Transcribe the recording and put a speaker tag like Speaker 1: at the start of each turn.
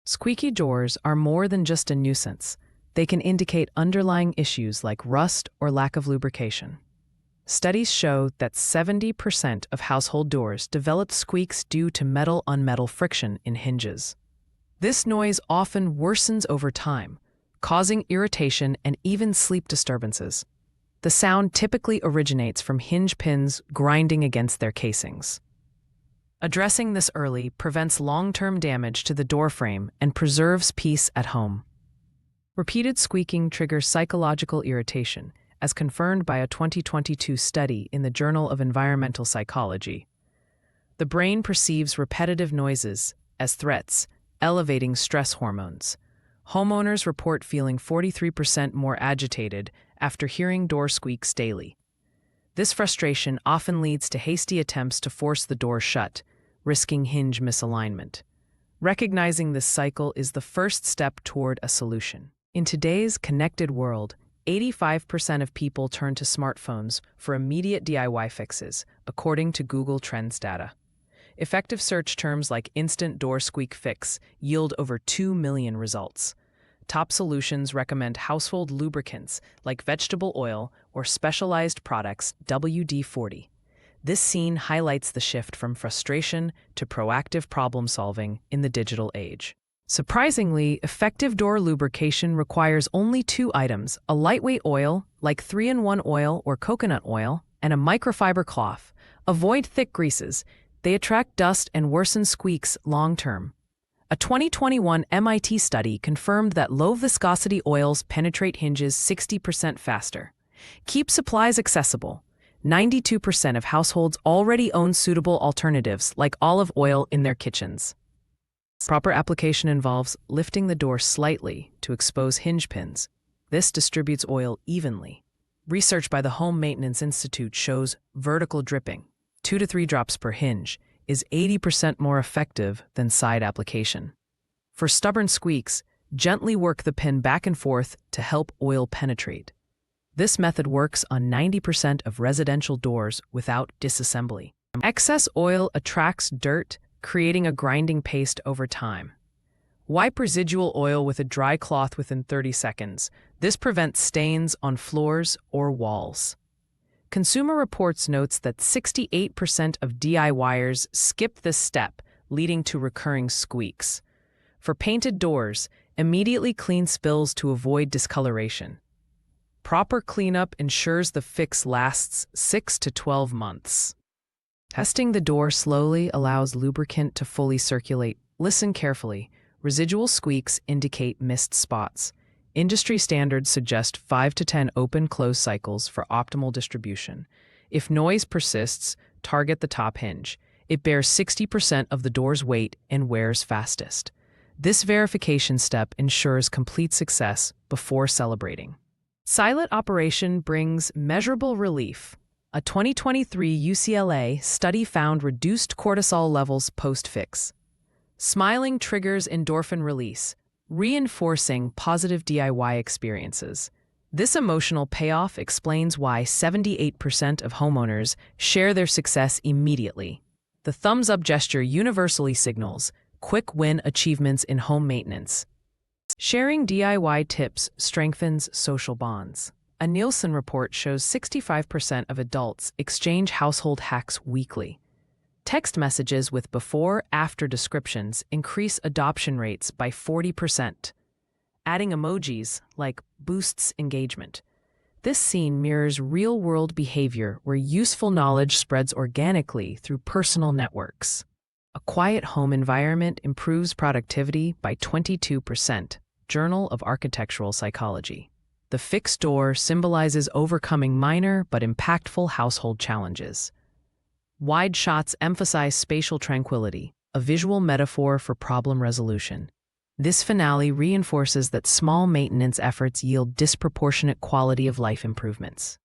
Speaker 1: Squeaky doors are more than just a nuisance. They can indicate underlying issues like rust or lack of lubrication. Studies show that 70% of household doors develop squeaks due to metal-on-metal friction in hinges. This noise often worsens over time, causing irritation and even sleep disturbances. The sound typically originates from hinge pins grinding against their casings. Addressing this early prevents long-term damage to the door frame and preserves peace at home. Repeated squeaking triggers psychological irritation, as confirmed by a 2022 study in the Journal of Environmental Psychology. The brain perceives repetitive noises as threats, elevating stress hormones. Homeowners report feeling 43% more agitated after hearing door squeaks daily. This frustration often leads to hasty attempts to force the door shut, risking hinge misalignment. Recognizing this cycle is the first step toward a solution. In today's connected world, 85% of people turn to smartphones for immediate DIY fixes, according to Google Trends data. Effective search terms like instant door squeak fix yield over 2 million results. Top solutions recommend household lubricants like vegetable oil or specialized products WD-40. This scene highlights the shift from frustration to proactive problem solving in the digital age. Surprisingly, effective door lubrication requires only 2 items: a lightweight oil, like 3-in-1 oil or coconut oil, and a microfiber cloth. Avoid thick greases. They attract dust and worsen squeaks long-term. A 2021 MIT study confirmed that low-viscosity oils penetrate hinges 60% faster. Keep supplies accessible. 92% of households already own suitable alternatives like olive oil in their kitchens. Proper application involves lifting the door slightly to expose hinge pins. This distributes oil evenly. Research by the Home Maintenance Institute shows vertical dripping, 2 to 3 drops per hinge, is 80% more effective than side application. For stubborn squeaks, gently work the pin back and forth to help oil penetrate. This method works on 90% of residential doors without disassembly. Excess oil attracts dirt, creating a grinding paste over time. Wipe residual oil with a dry cloth within 30 seconds. This prevents stains on floors or walls. Consumer Reports notes that 68% of DIYers skip this step, leading to recurring squeaks. For painted doors, immediately clean spills to avoid discoloration. Proper cleanup ensures the fix lasts 6 to 12 months. Testing the door slowly allows lubricant to fully circulate. Listen carefully. Residual squeaks indicate missed spots. Industry standards suggest 5 to 10 open-close cycles for optimal distribution. If noise persists, target the top hinge. It bears 60% of the door's weight and wears fastest. This verification step ensures complete success before celebrating. Silent operation brings measurable relief. A 2023 UCLA study found reduced cortisol levels post-fix. Smiling triggers endorphin release, reinforcing positive DIY experiences. This emotional payoff explains why 78% of homeowners share their success immediately. The thumbs-up gesture universally signals quick win achievements in home maintenance. Sharing DIY tips strengthens social bonds. A Nielsen report shows 65% of adults exchange household hacks weekly. Text messages with before-after descriptions increase adoption rates by 40%. Adding emojis, like, boosts engagement. This scene mirrors real-world behavior where useful knowledge spreads organically through personal networks. A quiet home environment improves productivity by 22%. Journal of Architectural Psychology. The fixed door symbolizes overcoming minor but impactful household challenges. Wide shots emphasize spatial tranquility, a visual metaphor for problem resolution. This finale reinforces that small maintenance efforts yield disproportionate quality of life improvements.